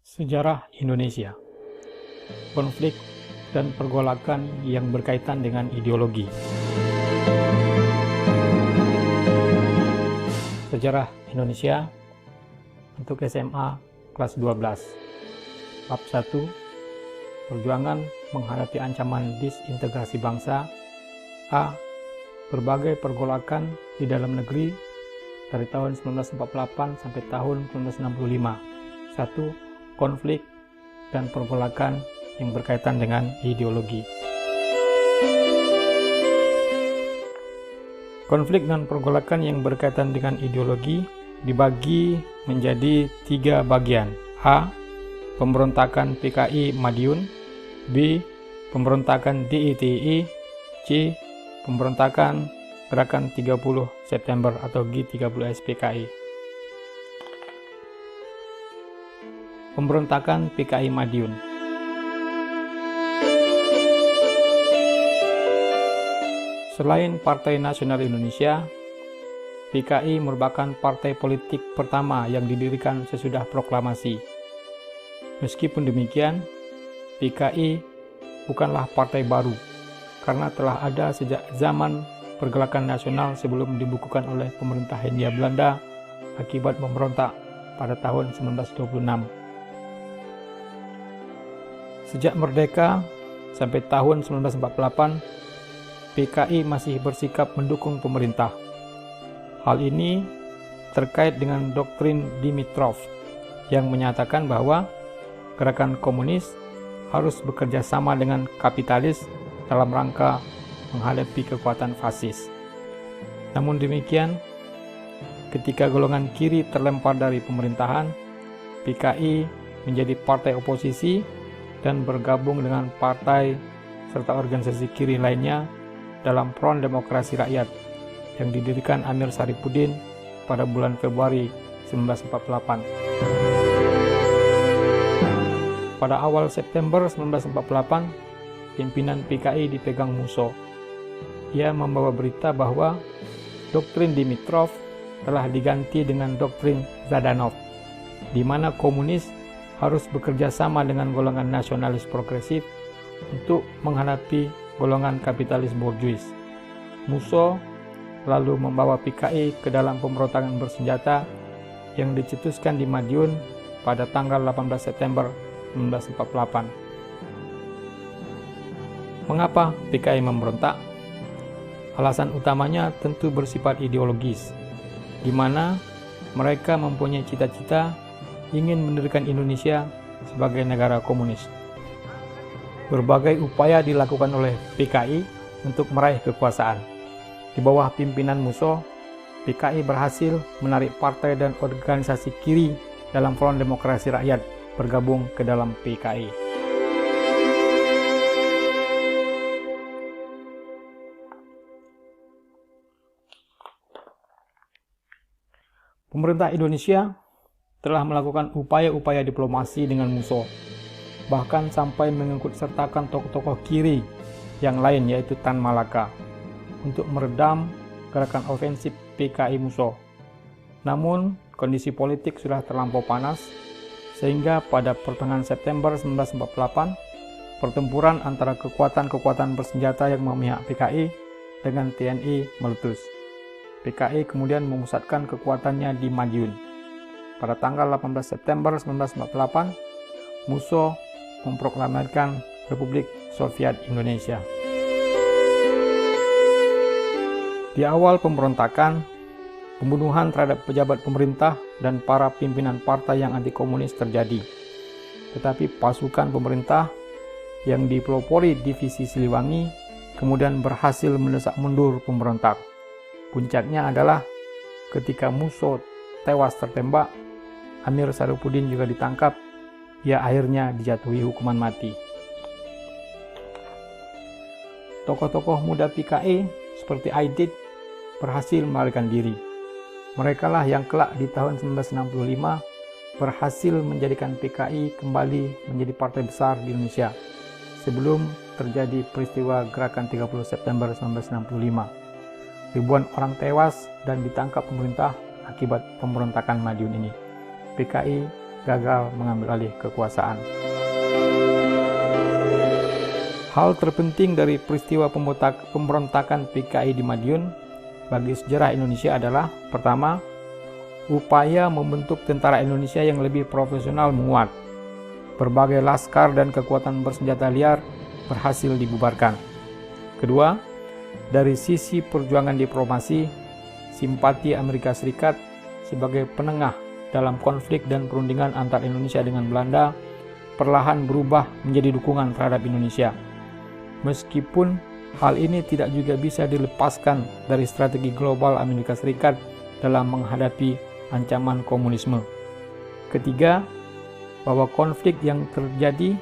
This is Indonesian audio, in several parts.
Sejarah Indonesia, konflik dan pergolakan yang berkaitan dengan ideologi. Sejarah Indonesia untuk SMA kelas 12. Bab 1. Perjuangan menghadapi ancaman disintegrasi bangsa. A. Berbagai pergolakan di dalam negeri dari tahun 1948 sampai tahun 1965. 1. Konflik dan pergolakan yang berkaitan dengan ideologi. Konflik dan pergolakan yang berkaitan dengan ideologi dibagi menjadi 3 bagian. A. Pemberontakan PKI Madiun. B. Pemberontakan DITI. C. Pemberontakan Gerakan 30 September atau G30S PKI. Pemberontakan PKI Madiun. Selain Partai Nasional Indonesia, PKI merupakan partai politik pertama yang didirikan sesudah proklamasi. Meskipun demikian, PKI bukanlah partai baru, karena telah ada sejak zaman pergerakan nasional sebelum dibukukan oleh pemerintah Hindia Belanda akibat memberontak pada tahun 1926. Sejak merdeka sampai tahun 1948, PKI masih bersikap mendukung pemerintah. Hal ini terkait dengan doktrin Dimitrov yang menyatakan bahwa gerakan komunis harus bekerja sama dengan kapitalis dalam rangka menghadapi kekuatan fasis. Namun demikian, ketika golongan kiri terlempar dari pemerintahan, PKI menjadi partai oposisi dan bergabung dengan partai serta organisasi kiri lainnya dalam Front Demokrasi Rakyat yang didirikan Amir Syarifuddin pada bulan Februari 1948. Pada awal September 1948, pimpinan PKI dipegang Musso. Ia membawa berita bahwa doktrin Dimitrov telah diganti dengan doktrin Zhdanov, di mana komunis harus bekerja sama dengan golongan nasionalis progresif untuk menghadapi golongan kapitalis borjuis. Musso lalu membawa PKI ke dalam pemberontakan bersenjata yang dicetuskan di Madiun pada tanggal 18 September 1948. Mengapa PKI memberontak? Alasan utamanya tentu bersifat ideologis, di mana mereka mempunyai cita-cita ingin mendirikan Indonesia sebagai negara komunis. Berbagai upaya dilakukan oleh PKI untuk meraih kekuasaan. Di bawah pimpinan Musso, PKI berhasil menarik partai dan organisasi kiri dalam Front Demokrasi Rakyat bergabung ke dalam PKI. Pemerintah Indonesia telah melakukan upaya-upaya diplomasi dengan Musso, bahkan sampai mengikutsertakan tokoh-tokoh kiri yang lain yaitu Tan Malaka untuk meredam gerakan ofensif PKI Musso. Namun, kondisi politik sudah terlampau panas sehingga pada pertengahan September 1948, pertempuran antara kekuatan-kekuatan bersenjata yang memihak PKI dengan TNI meletus. PKI kemudian memusatkan kekuatannya di Madiun. Pada tanggal 18 September 1948, Musso memproklamirkan Republik Soviet Indonesia. Di awal pemberontakan, pembunuhan terhadap pejabat pemerintah dan para pimpinan partai yang anti-komunis terjadi. Tetapi pasukan pemerintah yang dipelopori Divisi Siliwangi kemudian berhasil mendesak mundur pemberontak. Puncaknya adalah ketika Musso tewas tertembak, Amir Syarifuddin juga ditangkap. Ia akhirnya dijatuhi hukuman mati. Tokoh-tokoh muda PKI seperti Aidit berhasil melarikan diri. Merekalah yang kelak di tahun 1965 berhasil menjadikan PKI kembali menjadi partai besar di Indonesia sebelum terjadi peristiwa Gerakan 30 September 1965. Ribuan orang tewas dan ditangkap pemerintah akibat pemberontakan Madiun ini. PKI gagal mengambil alih kekuasaan. Hal terpenting dari peristiwa pemberontakan PKI di Madiun bagi sejarah Indonesia adalah, pertama, upaya membentuk tentara Indonesia yang lebih profesional menguat. Berbagai laskar dan kekuatan bersenjata liar berhasil dibubarkan. Kedua, dari sisi perjuangan diplomasi, simpati Amerika Serikat sebagai penengah dalam konflik dan perundingan antar Indonesia dengan Belanda perlahan berubah menjadi dukungan terhadap Indonesia. Meskipun hal ini tidak juga bisa dilepaskan dari strategi global Amerika Serikat dalam menghadapi ancaman komunisme. Ketiga, bahwa konflik yang terjadi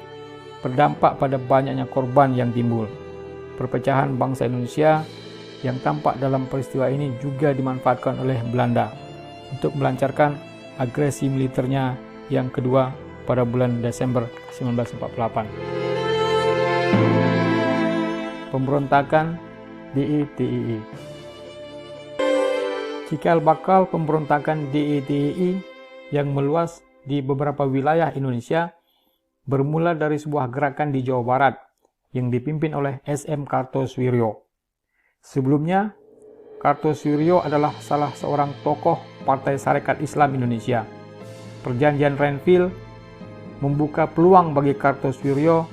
berdampak pada banyaknya korban yang timbul. Perpecahan bangsa Indonesia yang tampak dalam peristiwa ini juga dimanfaatkan oleh Belanda untuk melancarkan agresi militernya yang kedua pada bulan Desember 1948. Pemberontakan DITII. Cikal bakal pemberontakan DITII yang meluas di beberapa wilayah Indonesia bermula dari sebuah gerakan di Jawa Barat yang dipimpin oleh SM Kartosoewirjo. Sebelumnya, Kartosoewirjo adalah salah seorang tokoh Partai Sarekat Islam Indonesia. Perjanjian Renville membuka peluang bagi Kartosoewirjo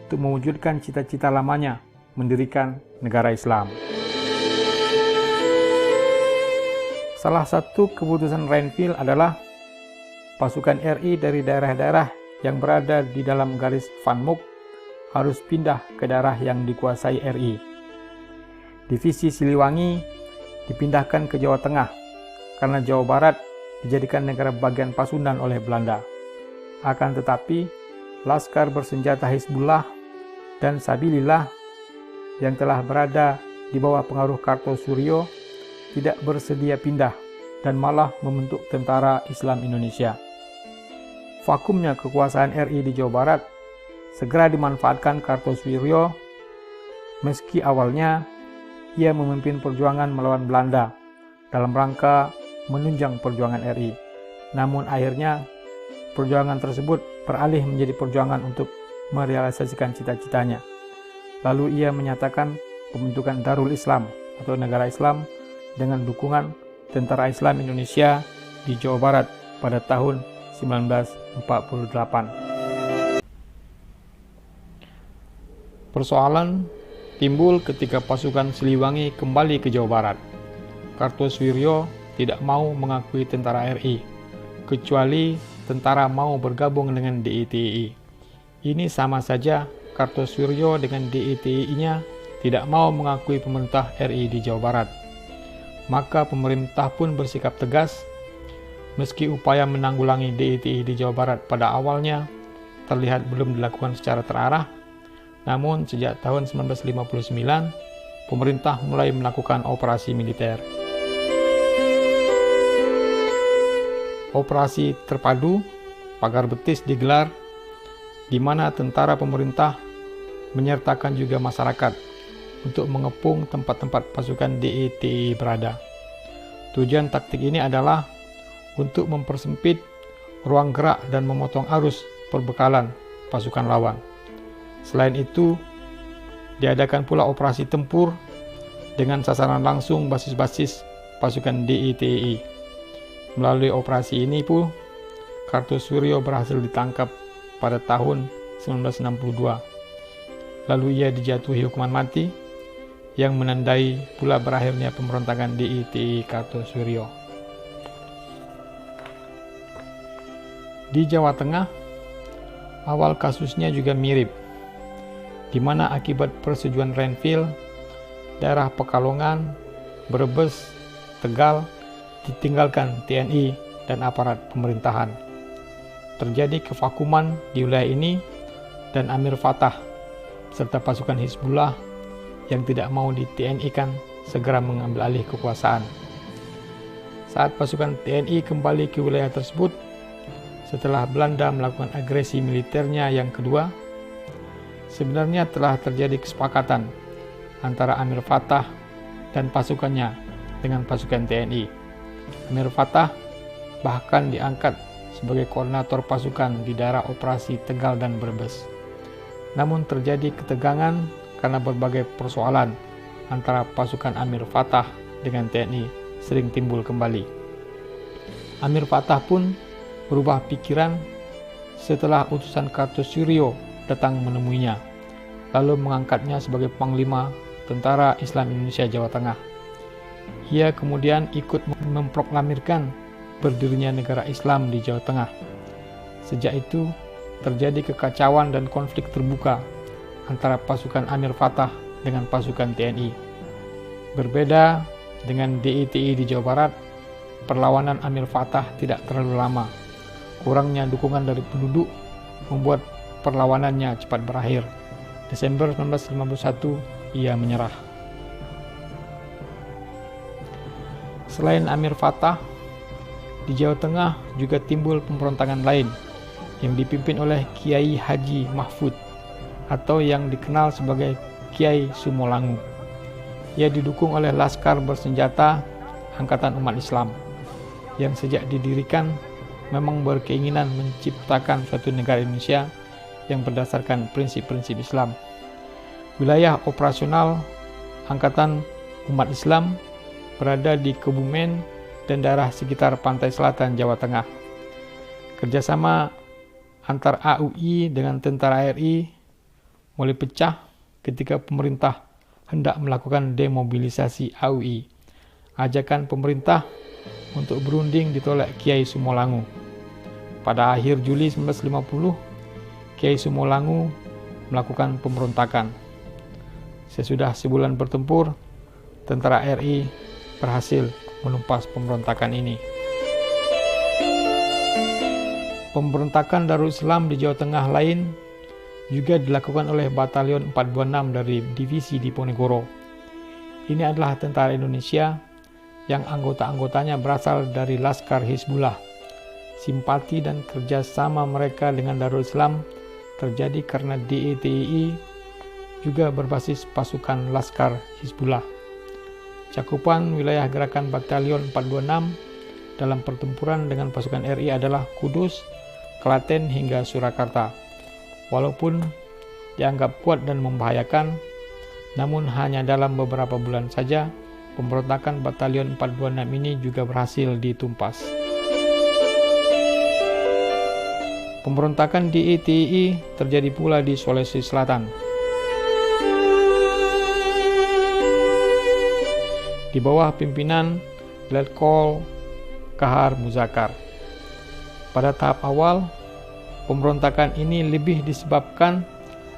untuk mewujudkan cita-cita lamanya mendirikan negara Islam. Salah satu keputusan Renville adalah pasukan RI dari daerah-daerah yang berada di dalam garis Van Mook harus pindah ke daerah yang dikuasai RI. Divisi Siliwangi dipindahkan ke Jawa Tengah karena Jawa Barat dijadikan negara bagian Pasundan oleh Belanda. Akan tetapi, laskar bersenjata Hizbullah dan Sabilillah yang telah berada di bawah pengaruh Kartosoewirjo tidak bersedia pindah dan malah membentuk Tentara Islam Indonesia. Vakumnya kekuasaan RI di Jawa Barat segera dimanfaatkan Kartosoewirjo, meski awalnya ia memimpin perjuangan melawan Belanda dalam rangka menunjang perjuangan RI. Namun akhirnya perjuangan tersebut beralih menjadi perjuangan untuk merealisasikan cita-citanya. Lalu ia menyatakan pembentukan Darul Islam atau negara Islam dengan dukungan Tentara Islam Indonesia di Jawa Barat pada tahun 1948. Persoalan timbul ketika pasukan Siliwangi kembali ke Jawa Barat. Kartosoewirjo tidak mau mengakui tentara RI, kecuali tentara mau bergabung dengan DITII. Ini sama saja Kartosoewirjo dengan DITII-nya tidak mau mengakui pemerintah RI di Jawa Barat. Maka pemerintah pun bersikap tegas, meski upaya menanggulangi DITII di Jawa Barat pada awalnya terlihat belum dilakukan secara terarah, namun sejak tahun 1959, pemerintah mulai melakukan operasi militer. Operasi Terpadu Pagar Betis digelar, di mana tentara pemerintah menyertakan juga masyarakat untuk mengepung tempat-tempat pasukan DITII berada. Tujuan taktik ini adalah untuk mempersempit ruang gerak dan memotong arus perbekalan pasukan lawan. Selain itu, diadakan pula operasi tempur dengan sasaran langsung basis-basis pasukan DITII. Melalui operasi ini pun, Kartosoewirjo berhasil ditangkap pada tahun 1962. Lalu ia dijatuhi hukuman mati, yang menandai pula berakhirnya pemberontakan DITII Kartosoewirjo. Di Jawa Tengah, awal kasusnya juga mirip, di mana akibat persetujuan Renville, daerah Pekalongan, Brebes, Tegal ditinggalkan TNI dan aparat pemerintahan. Terjadi kevakuman di wilayah ini dan Amir Fattah serta pasukan Hizbullah yang tidak mau di TNI-kan segera mengambil alih kekuasaan. Saat pasukan TNI kembali ke wilayah tersebut, setelah Belanda melakukan agresi militernya yang kedua, sebenarnya telah terjadi kesepakatan antara Amir Fattah dan pasukannya dengan pasukan TNI. Amir Fattah bahkan diangkat sebagai koordinator pasukan di daerah operasi Tegal dan Brebes. Namun terjadi ketegangan karena berbagai persoalan antara pasukan Amir Fattah dengan TNI sering timbul kembali. Amir Fattah pun berubah pikiran setelah utusan Kartosuryo datang menemuinya, lalu mengangkatnya sebagai Panglima Tentara Islam Indonesia Jawa Tengah. Ia kemudian ikut memproklamirkan berdirinya negara Islam di Jawa Tengah. Sejak itu terjadi kekacauan dan konflik terbuka antara pasukan Amir Fattah dengan pasukan TNI. Berbeda dengan DITI di Jawa Barat, perlawanan Amir Fattah tidak terlalu lama. Kurangnya dukungan dari penduduk membuat perlawanannya cepat berakhir. Desember 1951 ia menyerah. Selain Amir Fattah, di Jawa Tengah juga timbul pemberontakan lain yang dipimpin oleh Kiai Haji Mahfud atau yang dikenal sebagai Kiai Sumolangu. Ia didukung oleh laskar bersenjata Angkatan Umat Islam yang sejak didirikan memang berkeinginan menciptakan suatu negara Indonesia yang berdasarkan prinsip-prinsip Islam. Wilayah operasional Angkatan Umat Islam berada di Kebumen dan daerah sekitar pantai selatan Jawa Tengah. Kerjasama antar AUI dengan tentara RI mulai pecah ketika pemerintah hendak melakukan demobilisasi AUI. Ajakan pemerintah untuk berunding ditolak Kiai Sumolangu. Pada akhir Juli 1950, Kiai Sumolangu melakukan pemberontakan. Sesudah sebulan bertempur, tentara RI berhasil menumpas pemberontakan ini. Pemberontakan Darul Islam di Jawa Tengah lain juga dilakukan oleh Batalion 426 dari Divisi Diponegoro. Ini adalah tentara Indonesia yang anggota-anggotanya berasal dari Laskar Hizbullah. Simpati dan kerjasama mereka dengan Darul Islam terjadi karena DITI juga berbasis pasukan Laskar Hizbullah. Cakupan wilayah gerakan Batalion 426 dalam pertempuran dengan pasukan RI adalah Kudus, Klaten hingga Surakarta. Walaupun dianggap kuat dan membahayakan, namun hanya dalam beberapa bulan saja pemberontakan Batalion 426 ini juga berhasil ditumpas. Pemberontakan di DITI terjadi pula di Sulawesi Selatan. Di bawah pimpinan Letkol Kahar Muzakar. Pada tahap awal, pemberontakan ini lebih disebabkan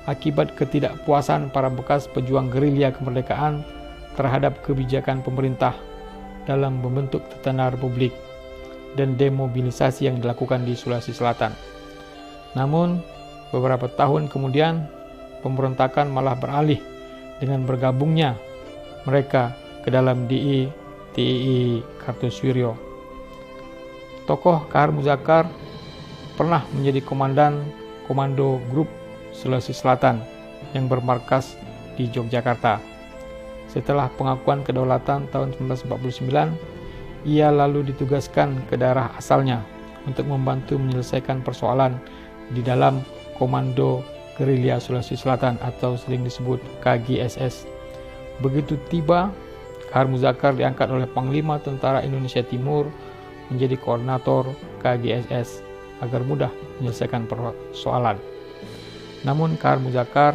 akibat ketidakpuasan para bekas pejuang gerilya kemerdekaan terhadap kebijakan pemerintah dalam membentuk Tentara Republik dan demobilisasi yang dilakukan di Sulawesi Selatan. Namun, beberapa tahun kemudian, pemberontakan malah beralih dengan bergabungnya mereka ke dalam DITI Kartosuryo. Tokoh Kahar Muzakar pernah menjadi komandan Komando Grup Sulawesi Selatan yang bermarkas di Yogyakarta. Setelah pengakuan kedaulatan tahun 1949, ia lalu ditugaskan ke daerah asalnya untuk membantu menyelesaikan persoalan di dalam Komando Gerilya Sulawesi Selatan atau sering disebut KGSS. Begitu tiba, Kahar Muzakar diangkat oleh Panglima Tentara Indonesia Timur menjadi koordinator KGSS agar mudah menyelesaikan persoalan. Namun Kahar Muzakar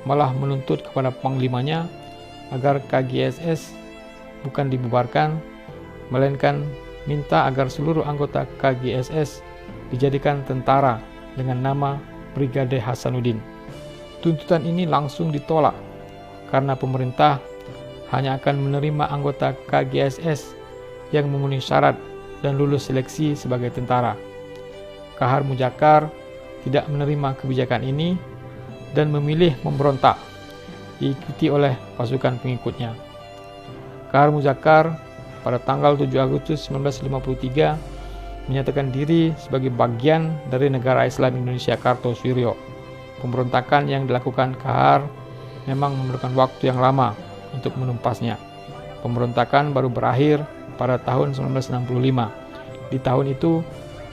malah menuntut kepada panglimanya agar KGSS bukan dibubarkan, melainkan minta agar seluruh anggota KGSS dijadikan tentara dengan nama Brigade Hasanuddin. Tuntutan ini langsung ditolak karena pemerintah hanya akan menerima anggota KGSS yang memenuhi syarat dan lulus seleksi sebagai tentara. Kahar Muzakar tidak menerima kebijakan ini dan memilih memberontak, diikuti oleh pasukan pengikutnya. Kahar Muzakar pada tanggal 7 Agustus 1953 menyatakan diri sebagai bagian dari negara Islam Indonesia Kartosuryo. Pemberontakan yang dilakukan Kahar memang memerlukan waktu yang lama untuk menumpasnya. Pemberontakan baru berakhir pada tahun 1965. Di tahun itu,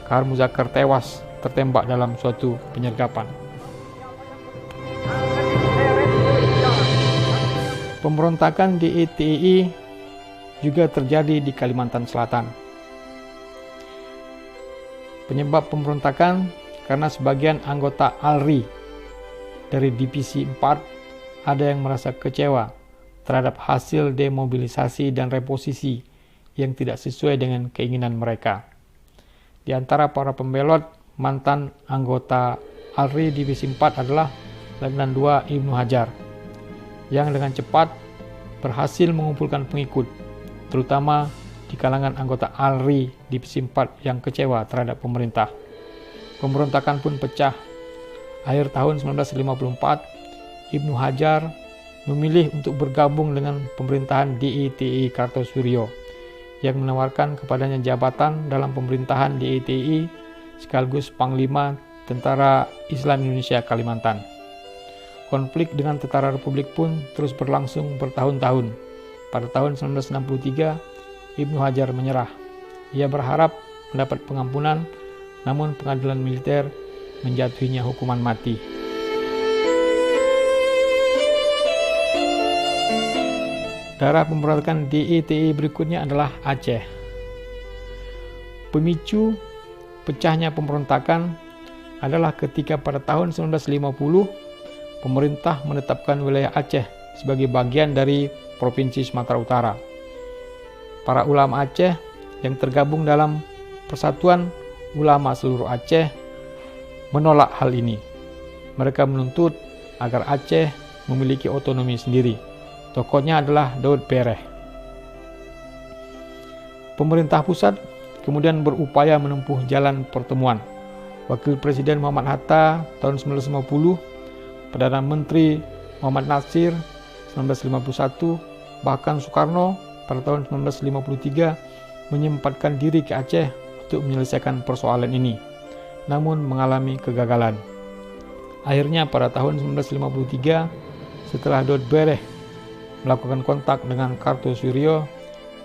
Kahar Muzakar tewas tertembak dalam suatu penyergapan. Pemberontakan di DITI juga terjadi di Kalimantan Selatan. Penyebab pemberontakan karena sebagian anggota ALRI dari Divisi 4 ada yang merasa kecewa terhadap hasil demobilisasi dan reposisi yang tidak sesuai dengan keinginan mereka. Di antara para pembelot, mantan anggota ALRI Divisi 4 adalah Letnan II Ibnu Hajar, yang dengan cepat berhasil mengumpulkan pengikut, terutama di kalangan anggota ALRI Divisi 4 yang kecewa terhadap pemerintah. Pemberontakan pun pecah. Akhir tahun 1954, Ibnu Hajar memilih untuk bergabung dengan pemerintahan DITI Kartosuryo yang menawarkan kepadanya jabatan dalam pemerintahan DITI sekaligus Panglima Tentara Islam Indonesia Kalimantan. Konflik dengan Tentara Republik pun terus berlangsung bertahun-tahun. Pada tahun 1963, Ibnu Hajar menyerah. Ia berharap mendapat pengampunan, namun pengadilan militer menjatuhinya hukuman mati. Daerah pemberontakan DITI berikutnya adalah Aceh. Pemicu pecahnya pemberontakan adalah ketika pada tahun 1950 pemerintah menetapkan wilayah Aceh sebagai bagian dari Provinsi Sumatera Utara. Para ulama Aceh yang tergabung dalam Persatuan Ulama Seluruh Aceh menolak hal ini. Mereka menuntut agar Aceh memiliki otonomi sendiri. Tokohnya adalah Daud Bereh. Pemerintah pusat kemudian berupaya menempuh jalan pertemuan. Wakil Presiden Muhammad Hatta tahun 1950, Perdana Menteri Muhammad Nasir 1951, bahkan Soekarno pada tahun 1953 menyempatkan diri ke Aceh untuk menyelesaikan persoalan ini, namun mengalami kegagalan. Akhirnya pada tahun 1953, setelah Daud Bereh melakukan kontak dengan Kartosuryo,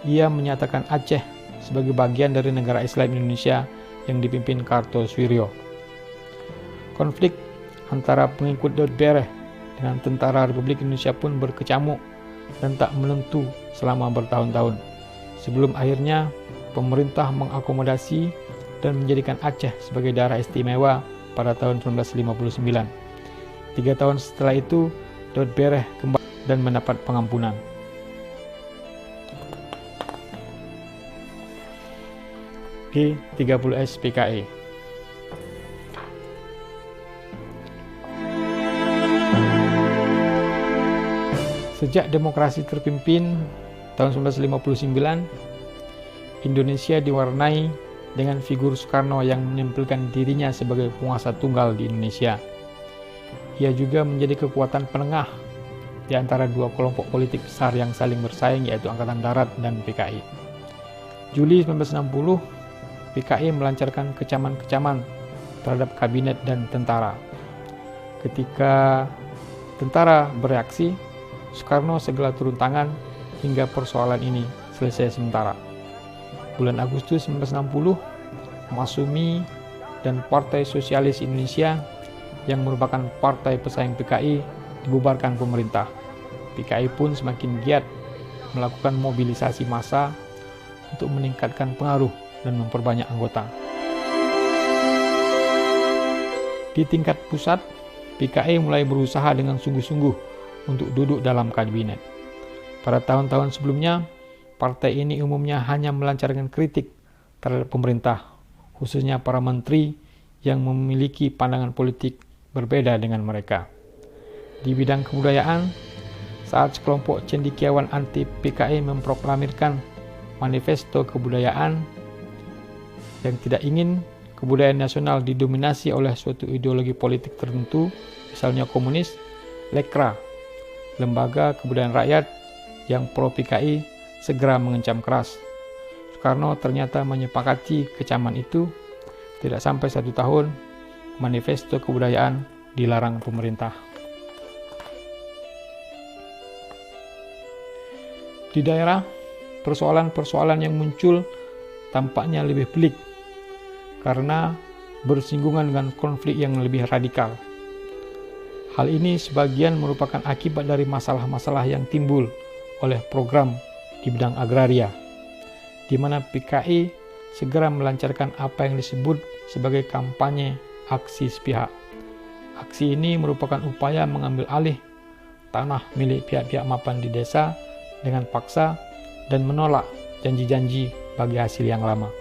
ia menyatakan Aceh sebagai bagian dari negara Islam Indonesia yang dipimpin Kartosuryo. Konflik antara pengikut Daud Bereh dengan tentara Republik Indonesia pun berkecamuk dan tak menentu selama bertahun-tahun, sebelum akhirnya pemerintah mengakomodasi dan menjadikan Aceh sebagai daerah istimewa pada tahun 1959. 3 tahun setelah itu, Daud Bereh kembali dan mendapat pengampunan. G30S PKI. Sejak demokrasi terpimpin tahun 1959, Indonesia diwarnai dengan figur Soekarno yang menempelkan dirinya sebagai penguasa tunggal di Indonesia. Ia juga menjadi kekuatan penengah di antara dua kelompok politik besar yang saling bersaing, yaitu Angkatan Darat dan PKI. Juli 1960, PKI melancarkan kecaman-kecaman terhadap kabinet dan tentara. Ketika tentara bereaksi, Soekarno segera turun tangan hingga persoalan ini selesai sementara. Bulan Agustus 1960, Masyumi dan Partai Sosialis Indonesia yang merupakan partai pesaing PKI dibubarkan pemerintah. PKI pun semakin giat melakukan mobilisasi massa untuk meningkatkan pengaruh dan memperbanyak anggota. Di tingkat pusat, PKI mulai berusaha dengan sungguh-sungguh untuk duduk dalam kabinet. Pada tahun-tahun sebelumnya, partai ini umumnya hanya melancarkan kritik terhadap pemerintah, khususnya para menteri yang memiliki pandangan politik berbeda dengan mereka. Di bidang kebudayaan, saat sekelompok cendekiawan anti PKI memproklamirkan manifesto kebudayaan yang tidak ingin kebudayaan nasional didominasi oleh suatu ideologi politik tertentu, misalnya komunis, Lekra, Lembaga Kebudayaan Rakyat yang pro PKI, segera mengencam keras. Soekarno ternyata menyepakati kecaman itu. Tidak sampai 1 tahun, manifesto kebudayaan dilarang pemerintah. Di daerah, persoalan-persoalan yang muncul tampaknya lebih pelik. karena bersinggungan dengan konflik yang lebih radikal. Hal ini sebagian merupakan akibat dari masalah-masalah yang timbul oleh program di bidang agraria, di mana PKI segera melancarkan apa yang disebut sebagai kampanye aksi sepihak. Aksi ini merupakan upaya mengambil alih tanah milik pihak-pihak mapan di desa dengan paksa dan menolak janji-janji bagi hasil yang lama.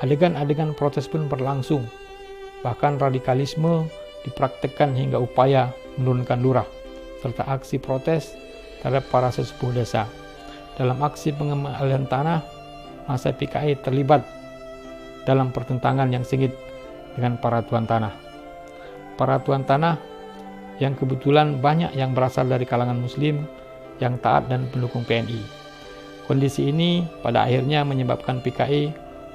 Adegan-adegan protes pun berlangsung, bahkan radikalisme dipraktekkan hingga upaya menurunkan lurah, serta aksi protes terhadap para sesepuh desa. Dalam aksi pengembalian tanah, masa PKI terlibat dalam pertentangan yang sengit dengan para tuan tanah. Para tuan tanah yang kebetulan banyak yang berasal dari kalangan Muslim yang taat dan pendukung PNI. Kondisi ini pada akhirnya menyebabkan PKI,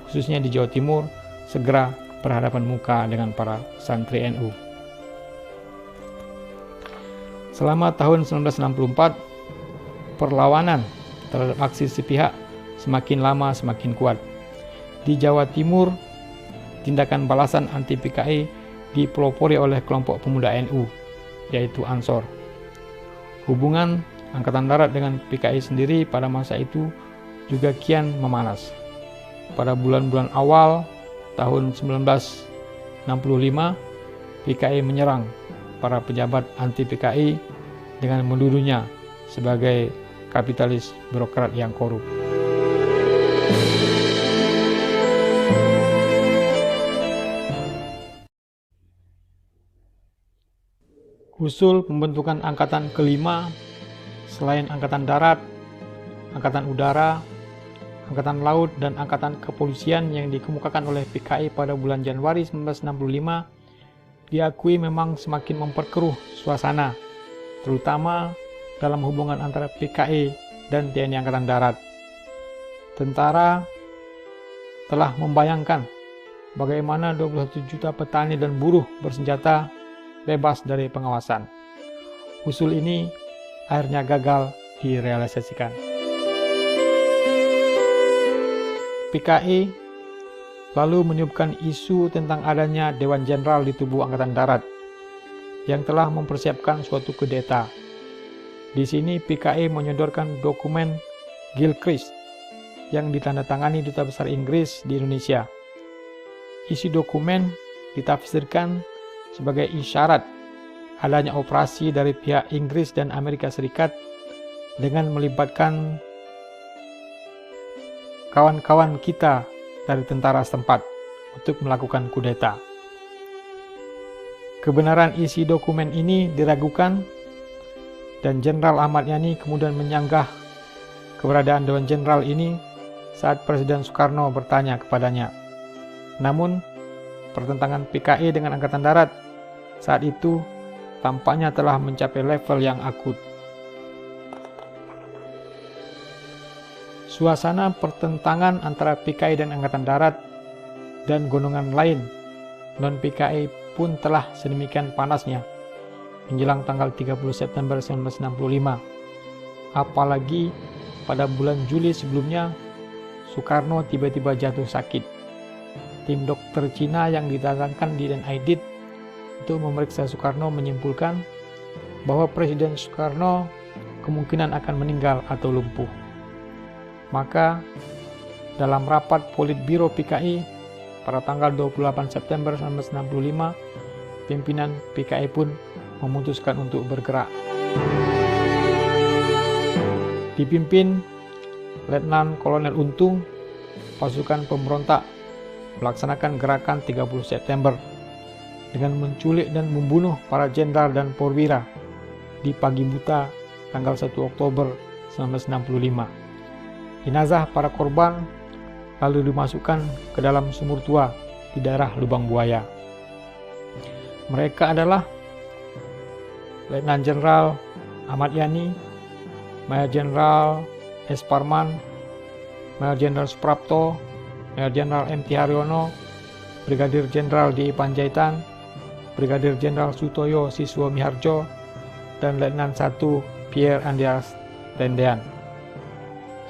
khususnya di Jawa Timur, segera berhadapan muka dengan para santri NU. Selama tahun 1964, perlawanan terhadap aksi sepihak semakin lama semakin kuat. Di Jawa Timur, tindakan balasan anti PKI dipelopori oleh kelompok pemuda NU, yaitu Ansor. Hubungan Angkatan Darat dengan PKI sendiri pada masa itu juga kian memanas. Pada bulan-bulan awal tahun 1965, PKI menyerang para pejabat anti PKI dengan menuduhnya sebagai kapitalis birokrat yang korup. Usul pembentukan angkatan kelima selain angkatan darat, angkatan udara, angkatan laut, dan angkatan kepolisian yang dikemukakan oleh PKI pada bulan Januari 1965 diakui memang semakin memperkeruh suasana, terutama dalam hubungan antara PKI dan TNI Angkatan Darat. Tentara telah membayangkan bagaimana 21 juta petani dan buruh bersenjata bebas dari pengawasan. Usul ini akhirnya gagal direalisasikan. PKI lalu meniupkan isu tentang adanya Dewan Jenderal di tubuh Angkatan Darat yang telah mempersiapkan suatu kudeta. Di sini PKI menyodorkan dokumen Gilchrist yang ditandatangani Duta Besar Inggris di Indonesia. Isi dokumen ditafsirkan sebagai isyarat adanya operasi dari pihak Inggris dan Amerika Serikat dengan melibatkan kawan-kawan kita dari tentara setempat untuk melakukan kudeta. Kebenaran isi dokumen ini diragukan dan Jenderal Ahmad Yani kemudian menyanggah keberadaan Dewan Jenderal ini saat Presiden Soekarno bertanya kepadanya. Namun, pertentangan PKI dengan Angkatan Darat saat itu tampaknya telah mencapai level yang akut. Suasana pertentangan antara PKI dan Angkatan Darat dan golongan lain non-PKI pun telah sedemikian panasnya menjelang tanggal 30 September 1965. Apalagi pada bulan Juli sebelumnya, Soekarno tiba-tiba jatuh sakit. Tim dokter Cina yang didatangkan di Den Aidit untuk memeriksa Soekarno menyimpulkan bahwa Presiden Soekarno kemungkinan akan meninggal atau lumpuh. Maka dalam rapat Politbiro PKI pada tanggal 28 September 1965, pimpinan PKI pun memutuskan untuk bergerak. Dipimpin Letnan Kolonel Untung, pasukan pemberontak melaksanakan gerakan 30 September dengan menculik dan membunuh para jenderal dan perwira di pagi buta tanggal 1 Oktober 1965. Jenazah para korban lalu dimasukkan ke dalam sumur tua di daerah Lubang Buaya. Mereka adalah Letnan Jenderal Ahmad Yani, Mayor Jenderal S. Parman, Mayor Jenderal Suprapto, Mayor Jenderal M. T. Haryono, Brigadir Jenderal D. Panjaitan, Brigadir Jenderal Sutoyo Siswo Miharjo, dan Letnan 1 Pierre Andias Tendean.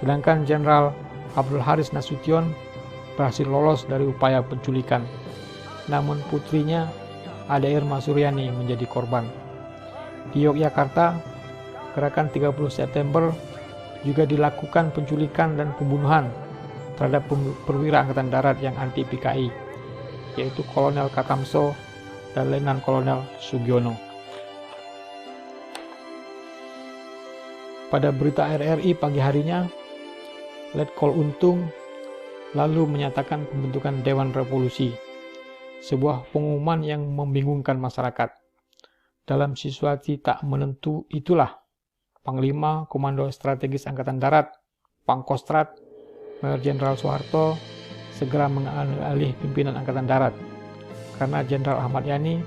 Sedangkan Jenderal Abdul Haris Nasution berhasil lolos dari upaya penculikan. Namun putrinya, Ade Irma Suryani, menjadi korban. Di Yogyakarta, gerakan 30 September juga dilakukan penculikan dan pembunuhan terhadap perwira Angkatan Darat yang anti PKI, yaitu Kolonel Katamso dan Letnan Kolonel Sugiono. Pada berita RRI pagi harinya, Letkol Untung lalu menyatakan pembentukan Dewan Revolusi, sebuah pengumuman yang membingungkan masyarakat. Dalam situasi tak menentu itulah, Panglima Komando Strategis Angkatan Darat, Pangkostrat, Mayor Jenderal Soeharto segera mengambil alih pimpinan Angkatan Darat, karena Jenderal Ahmad Yani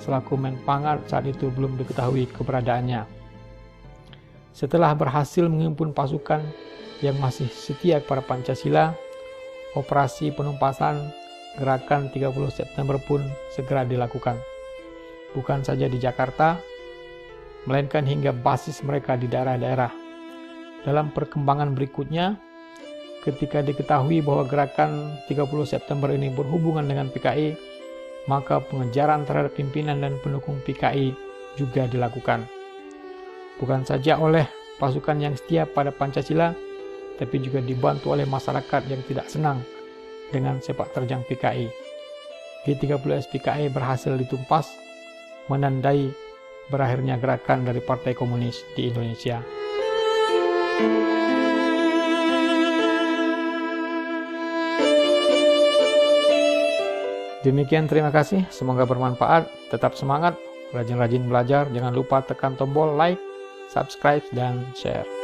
selaku Menpangat saat itu belum diketahui keberadaannya. Setelah berhasil menghimpun pasukan yang masih setia kepada Pancasila, operasi penumpasan gerakan 30 September pun segera dilakukan. Bukan saja di Jakarta, melainkan hingga basis mereka di daerah-daerah. Dalam perkembangan berikutnya, ketika diketahui bahwa gerakan 30 September ini berhubungan dengan PKI, maka pengejaran terhadap pimpinan dan pendukung PKI juga dilakukan. Bukan saja oleh pasukan yang setia pada Pancasila, tapi juga dibantu oleh masyarakat yang tidak senang dengan sepak terjang PKI. G30S PKI berhasil ditumpas, menandai berakhirnya gerakan dari Partai Komunis di Indonesia. Demikian, terima kasih, semoga bermanfaat, tetap semangat, rajin-rajin belajar, jangan lupa tekan tombol like, subscribe, dan share.